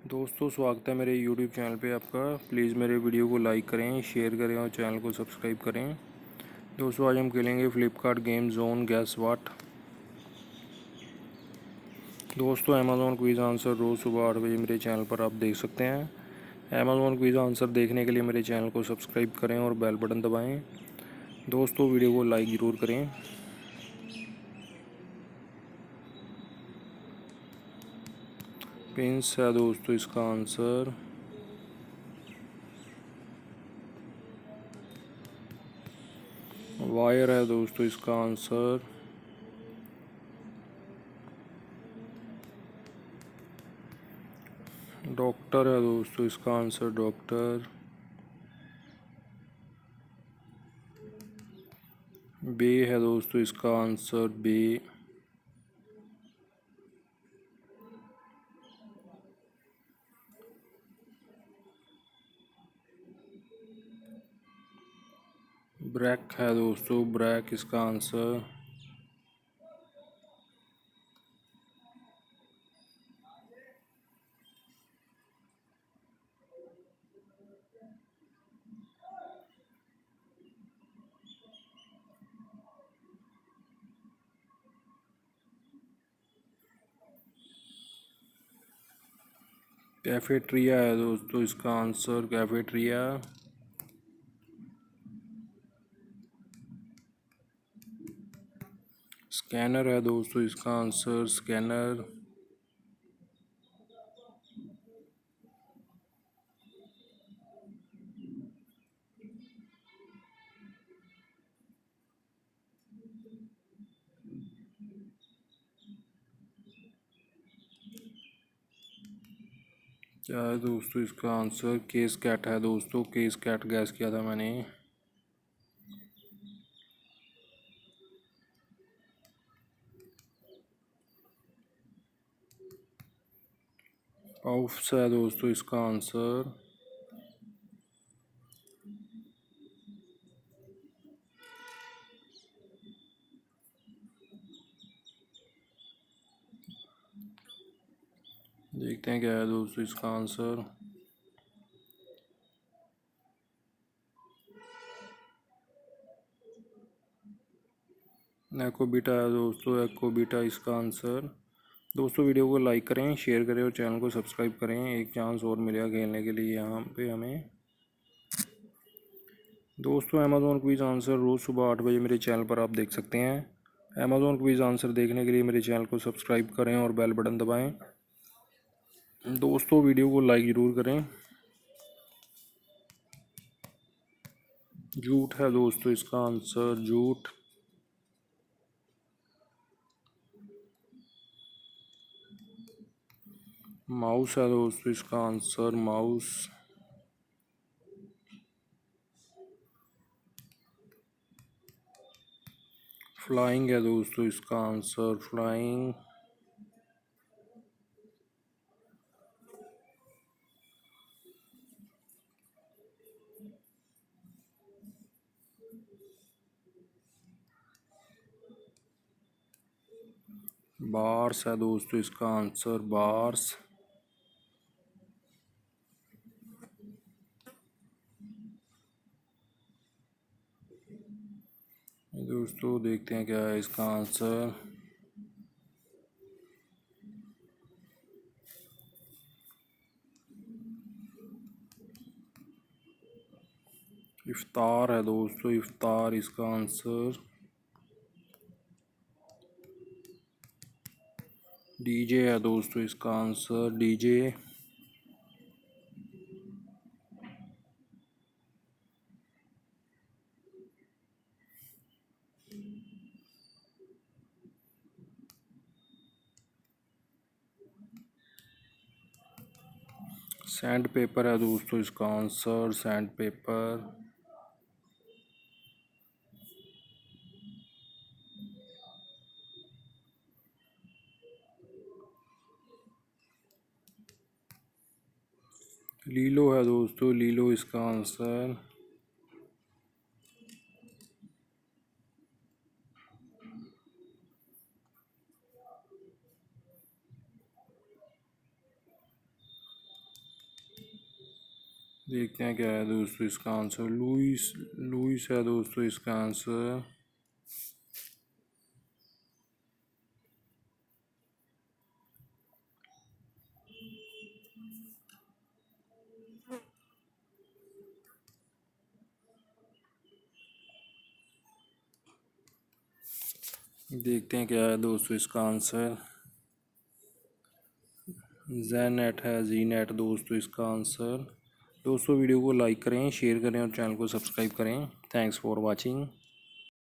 दोस्तों स्वागत है मेरे YouTube चैनल पे आपका। प्लीज़ मेरे वीडियो को लाइक करें, शेयर करें और चैनल को सब्सक्राइब करें। दोस्तों आज हम खेलेंगे फ्लिपकार्ट गेम जोन गैस वाट। दोस्तों अमेज़ॉन क्विज़ आंसर रोज़ सुबह 8 बजे मेरे चैनल पर आप देख सकते हैं। अमेज़ॉन क्विज़ आंसर देखने के लिए मेरे चैनल को सब्सक्राइब करें और बेल बटन दबाएँ। दोस्तों वीडियो को लाइक ज़रूर करें। पिंस है दोस्तों इसका आंसर। वायर है दोस्तों इसका आंसर। डॉक्टर है दोस्तों इसका आंसर डॉक्टर। बे है दोस्तों इसका आंसर बे। ब्रैक है दोस्तों ब्रैक इसका आंसर। कैफेटेरिया है दोस्तों इसका आंसर कैफेटेरिया। स्कैनर है दोस्तों इसका आंसर स्कैनर। क्या है दोस्तों इसका आंसर केस कैट है दोस्तों केस कैट गैस किया था मैंने। पाउफ्स है दोस्तों इसका आंसर। देखते हैं क्या है दोस्तों इसका आंसर। एक्कोबीटा है दोस्तों एक्कोबीटा इसका आंसर। दोस्तों वीडियो को लाइक करें, शेयर करें और चैनल को सब्सक्राइब करें। एक चांस और मिलेगा खेलने के लिए यहाँ पे हमें। दोस्तों अमेज़ॉन क्विज़ आंसर रोज़ सुबह 8 बजे मेरे चैनल पर आप देख सकते हैं। अमेज़ॉन क्विज़ आंसर देखने के लिए मेरे चैनल को सब्सक्राइब करें और बेल बटन दबाएं। दोस्तों वीडियो को लाइक ज़रूर करें। जूट है दोस्तों इसका आंसर जूट। माउस है दोस्तों इसका आंसर माउस। फ्लाइंग है दोस्तों इसका आंसर फ्लाइंग। बार्स है दोस्तों इसका आंसर बार्स। दोस्तों देखते हैं क्या है इसका आंसर। इफ्तार है दोस्तों इफ्तार इसका आंसर। डीजे है दोस्तों इसका आंसर डीजे। सैंड पेपर है दोस्तों इसका आंसर सैंड पेपर। लीलो है दोस्तों लीलो इसका आंसर। देखते हैं क्या है दोस्तों इसका आंसर। लुइस लुइस है दोस्तों इसका आंसर। देखते हैं क्या है दोस्तों इसका आंसर। जेनेट है, जी नेट दोस्तों इसका आंसर। दोस्तों वीडियो को लाइक करें, शेयर करें और चैनल को सब्सक्राइब करें। Thanks for watching.